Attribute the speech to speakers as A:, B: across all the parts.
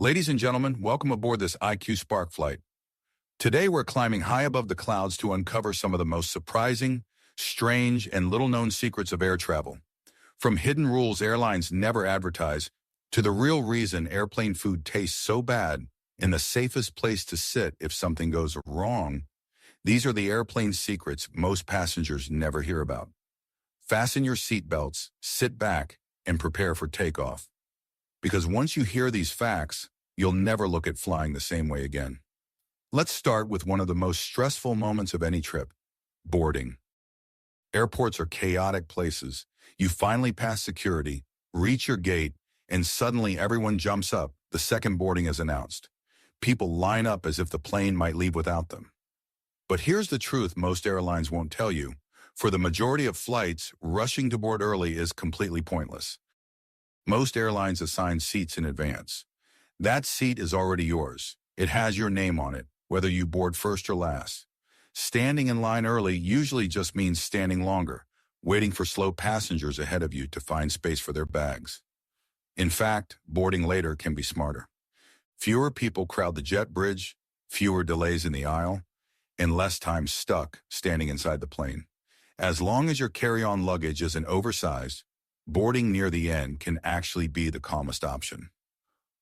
A: Ladies and gentlemen, welcome aboard this IQ Spark flight. Today we're climbing high above the clouds to uncover some of the most surprising, strange, and little-known secrets of air travel. From hidden rules airlines never advertise, to the real reason airplane food tastes so bad and the safest place to sit if something goes wrong, these are the airplane secrets most passengers never hear about. Fasten your seatbelts, sit back, and prepare for takeoff. Because once you hear these facts, you'll never look at flying the same way again. Let's start with one of the most stressful moments of any trip: boarding. Airports are chaotic places. You finally pass security, reach your gate, and suddenly everyone jumps up the second boarding is announced. People line up as if the plane might leave without them. But here's the truth most airlines won't tell you. For the majority of flights, rushing to board early is completely pointless. Most airlines assign seats in advance. That seat is already yours. It has your name on it, whether you board first or last. Standing in line early usually just means standing longer, waiting for slow passengers ahead of you to find space for their bags. In fact, boarding later can be smarter. Fewer people crowd the jet bridge, fewer delays in the aisle, and less time stuck standing inside the plane. As long as your carry-on luggage isn't oversized, boarding near the end can actually be the calmest option.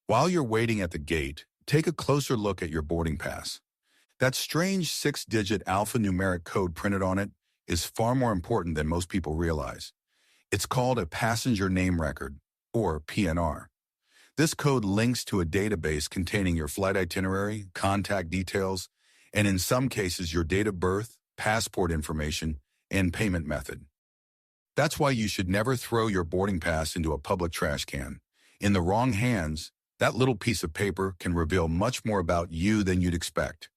A: While you're waiting at the gate, take a closer look at your boarding pass. That strange 6-digit alphanumeric code printed on it is far more important than most people realize. It's called a passenger name record, or PNR. This code links to a database containing your flight itinerary, contact details, and in some cases your date of birth, passport information, and payment method. That's why you should never throw your boarding pass into a public trash can. In the wrong hands, that little piece of paper can reveal much more about you than you'd expect.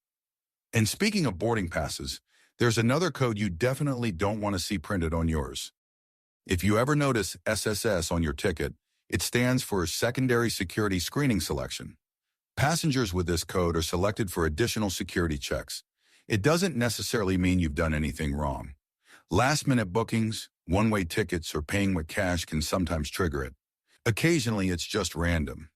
A: And speaking of boarding passes, there's another code you definitely don't want to see printed on yours. If you ever notice SSS on your ticket, it stands for Secondary Security Screening Selection. Passengers with this code are selected for additional security checks. It doesn't necessarily mean you've done anything wrong. Last-minute bookings, one-way tickets, or paying with cash can sometimes trigger it. Occasionally, it's just random.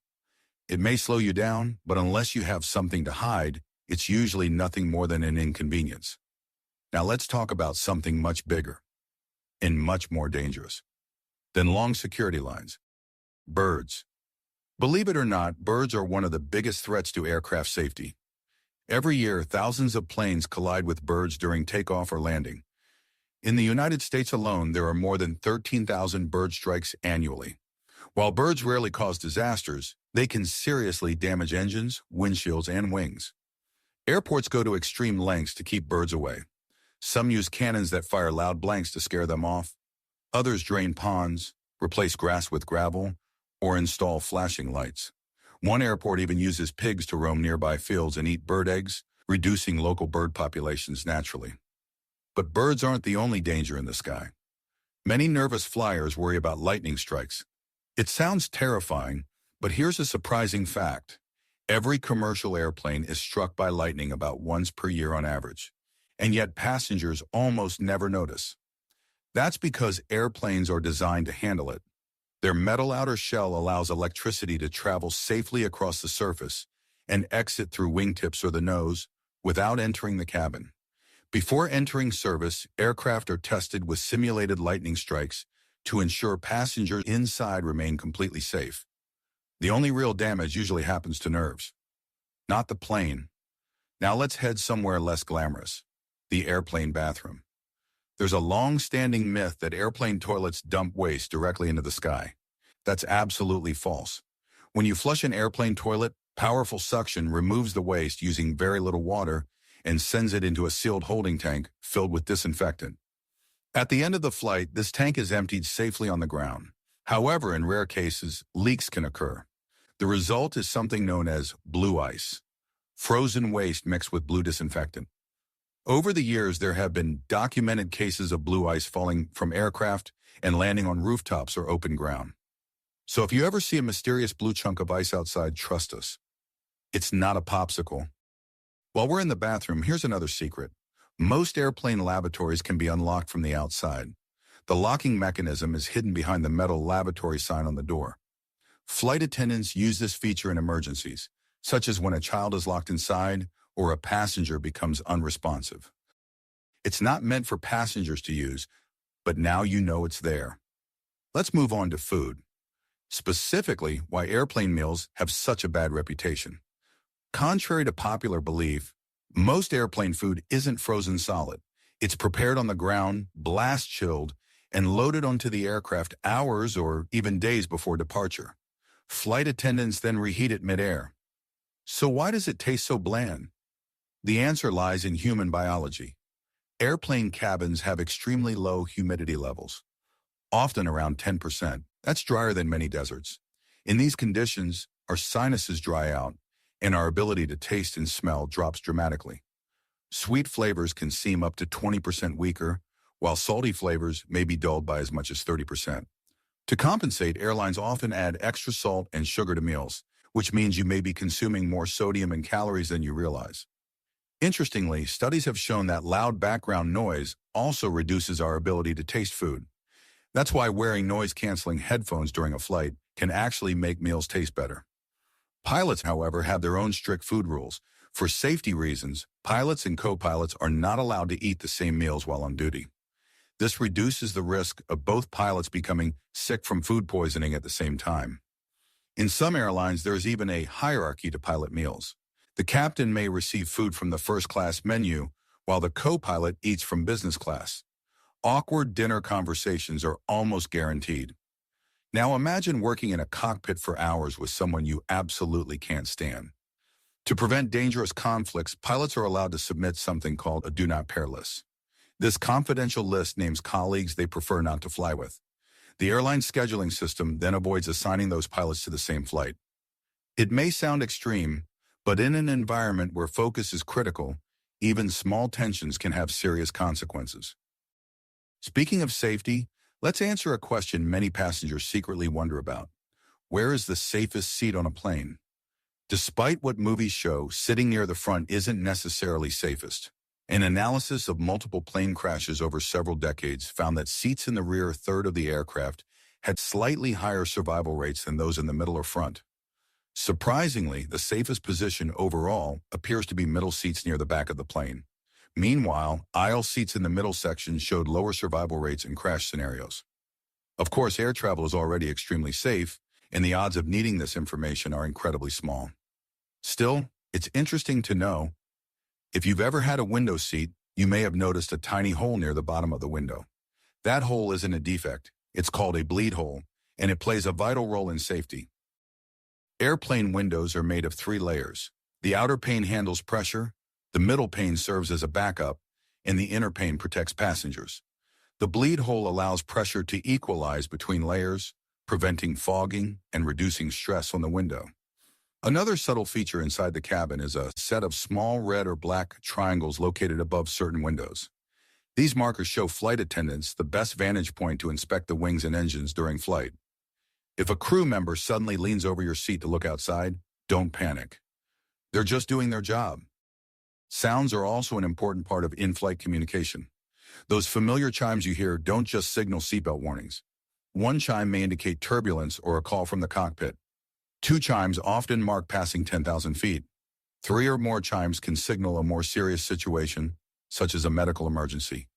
A: It may slow you down, but unless you have something to hide, it's usually nothing more than an inconvenience. Now let's talk about something much bigger and much more dangerous than long security lines: birds. Believe it or not, birds are one of the biggest threats to aircraft safety. Every year, thousands of planes collide with birds during takeoff or landing. In the United States alone, there are more than 13,000 bird strikes annually. While birds rarely cause disasters, they can seriously damage engines, windshields, and wings. Airports go to extreme lengths to keep birds away. Some use cannons that fire loud blanks to scare them off. Others drain ponds, replace grass with gravel, or install flashing lights. One airport even uses pigs to roam nearby fields and eat bird eggs, reducing local bird populations naturally. But birds aren't the only danger in the sky. Many nervous flyers worry about lightning strikes. It sounds terrifying, but here's a surprising fact. Every commercial airplane is struck by lightning about once per year on average, and yet passengers almost never notice. That's because airplanes are designed to handle it. Their metal outer shell allows electricity to travel safely across the surface and exit through wingtips or the nose without entering the cabin. Before entering service, aircraft are tested with simulated lightning strikes to ensure passengers inside remain completely safe. The only real damage usually happens to nerves, not the plane. Now let's head somewhere less glamorous: the airplane bathroom. There's a long-standing myth that airplane toilets dump waste directly into the sky. That's absolutely false. When you flush an airplane toilet, powerful suction removes the waste using very little water and sends it into a sealed holding tank filled with disinfectant. At the end of the flight, this tank is emptied safely on the ground. However, in rare cases, leaks can occur. The result is something known as blue ice, frozen waste mixed with blue disinfectant. Over the years, there have been documented cases of blue ice falling from aircraft and landing on rooftops or open ground. So if you ever see a mysterious blue chunk of ice outside, trust us. It's not a popsicle. While we're in the bathroom, here's another secret. Most airplane lavatories can be unlocked from the outside. The locking mechanism is hidden behind the metal lavatory sign on the door. Flight attendants use this feature in emergencies, such as when a child is locked inside or a passenger becomes unresponsive. It's not meant for passengers to use, but now you know it's there. Let's move on to food. Specifically, why airplane meals have such a bad reputation. Contrary to popular belief, most airplane food isn't frozen solid. It's prepared on the ground, blast chilled, and loaded onto the aircraft hours or even days before departure. Flight attendants then reheat it mid-air. So why does it taste so bland? The answer lies in human biology. Airplane cabins have extremely low humidity levels, often around 10%. That's drier than many deserts. In these conditions, our sinuses dry out, and our ability to taste and smell drops dramatically. Sweet flavors can seem up to 20% weaker, while salty flavors may be dulled by as much as 30%. To compensate, airlines often add extra salt and sugar to meals, which means you may be consuming more sodium and calories than you realize. Interestingly, studies have shown that loud background noise also reduces our ability to taste food. That's why wearing noise-canceling headphones during a flight can actually make meals taste better. Pilots, however, have their own strict food rules. For safety reasons, pilots and co-pilots are not allowed to eat the same meals while on duty. This reduces the risk of both pilots becoming sick from food poisoning at the same time. In some airlines, there is even a hierarchy to pilot meals. The captain may receive food from the first-class menu, while the co-pilot eats from business class. Awkward dinner conversations are almost guaranteed. Now imagine working in a cockpit for hours with someone you absolutely can't stand. To prevent dangerous conflicts, pilots are allowed to submit something called a do not pair list. This confidential list names colleagues they prefer not to fly with. The airline scheduling system then avoids assigning those pilots to the same flight. It may sound extreme, but in an environment where focus is critical, even small tensions can have serious consequences. Speaking of safety, let's answer a question many passengers secretly wonder about. Where is the safest seat on a plane? Despite what movies show, sitting near the front isn't necessarily safest. An analysis of multiple plane crashes over several decades found that seats in the rear third of the aircraft had slightly higher survival rates than those in the middle or front. Surprisingly, the safest position overall appears to be middle seats near the back of the plane. Meanwhile, aisle seats in the middle section showed lower survival rates in crash scenarios. Of course, air travel is already extremely safe, and the odds of needing this information are incredibly small. Still, it's interesting to know. If you've ever had a window seat, you may have noticed a tiny hole near the bottom of the window. That hole isn't a defect. It's called a bleed hole, and it plays a vital role in safety. Airplane windows are made of 3 layers. The outer pane handles pressure, the middle pane serves as a backup, and the inner pane protects passengers. The bleed hole allows pressure to equalize between layers, preventing fogging and reducing stress on the window. Another subtle feature inside the cabin is a set of small red or black triangles located above certain windows. These markers show flight attendants the best vantage point to inspect the wings and engines during flight. If a crew member suddenly leans over your seat to look outside, don't panic. They're just doing their job. Sounds are also an important part of in-flight communication. Those familiar chimes you hear don't just signal seatbelt warnings. One chime may indicate turbulence or a call from the cockpit. 2 chimes often mark passing 10,000 feet. 3 or more chimes can signal a more serious situation, such as a medical emergency.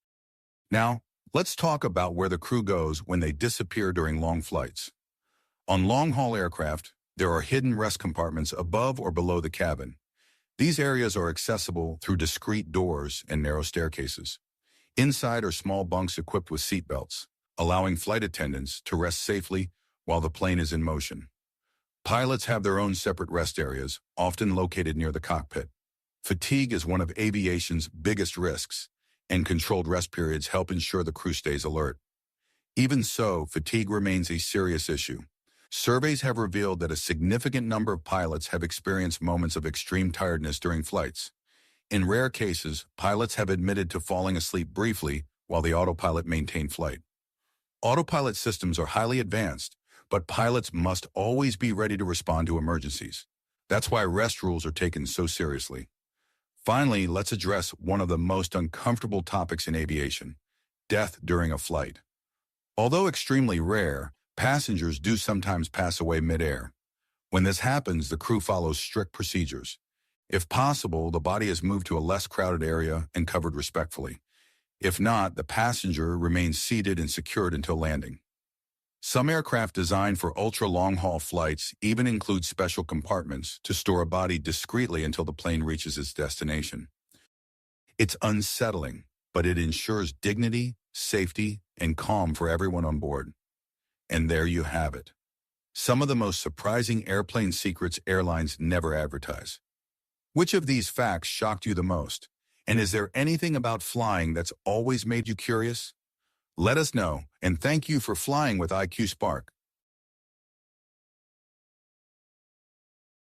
A: Now, let's talk about where the crew goes when they disappear during long flights. On long-haul aircraft, there are hidden rest compartments above or below the cabin. These areas are accessible through discrete doors and narrow staircases. Inside are small bunks equipped with seat belts, allowing flight attendants to rest safely while the plane is in motion. Pilots have their own separate rest areas, often located near the cockpit. Fatigue is one of aviation's biggest risks, and controlled rest periods help ensure the crew stays alert. Even so, fatigue remains a serious issue. Surveys have revealed that a significant number of pilots have experienced moments of extreme tiredness during flights. In rare cases, pilots have admitted to falling asleep briefly while the autopilot maintained flight. Autopilot systems are highly advanced, but pilots must always be ready to respond to emergencies. That's why rest rules are taken so seriously. Finally, let's address one of the most uncomfortable topics in aviation: death during a flight. Although extremely rare, Passengers do sometimes pass away mid-air. When this happens, the crew follows strict procedures. If possible, the body is moved to a less crowded area and covered respectfully. If not, the passenger remains seated and secured until landing. Some aircraft designed for ultra-long-haul flights even include special compartments to store a body discreetly until the plane reaches its destination. It's unsettling, but it ensures dignity, safety, and calm for everyone on board. And there you have it. Some of the most surprising airplane secrets airlines never advertise. Which of these facts shocked you the most? And is there anything about flying that's always made you curious? Let us know, and thank you for flying with IQ Spark.